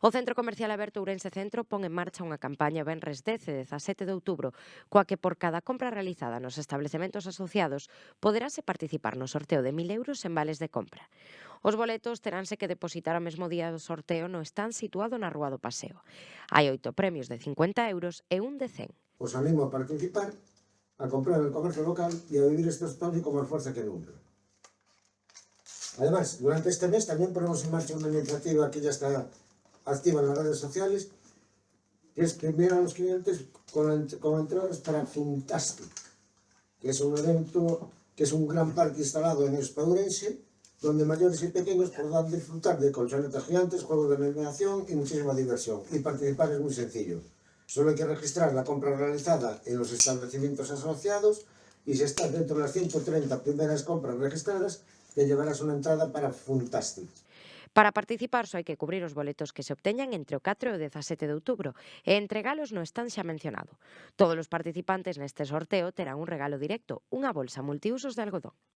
O Centro Comercial Aberto Ourense Centro pon en marcha unha campaña venres 10 e 17 de outubro, coa que por cada compra realizada nos establecementos asociados poderase participar no sorteo de 1.000 euros en vales de compra. Os boletos teránse que depositar ao mesmo día do sorteo no stand situado na Rúa do Paseo. Hai 8 premios de 50 euros e un de 100. Os animo a participar, a comprar el comercio local y a vivir este espacio con más fuerza que nunca. Además, durante este mes también ponemos en marcha una iniciativa que ya está activa en las redes sociales, que es premiar a los clientes con entradas para Funtastic, que es un evento, que es un gran parque instalado en Ourense, donde mayores y pequeños podrán disfrutar de colchonetas gigantes, juegos de eliminación y muchísima diversión. Y participar es muy sencillo. Solo hay que registrar la compra realizada en los establecimientos asociados y si estás dentro de las 130 primeras compras registradas, te llevarás una entrada para Funtastic. Para participar só hai que cubrir os boletos que se obteñan entre o 4 e o 17 de outubro e entregalos no stand xa mencionado. Todos os participantes neste sorteo terán un regalo directo, unha bolsa multiusos de algodón.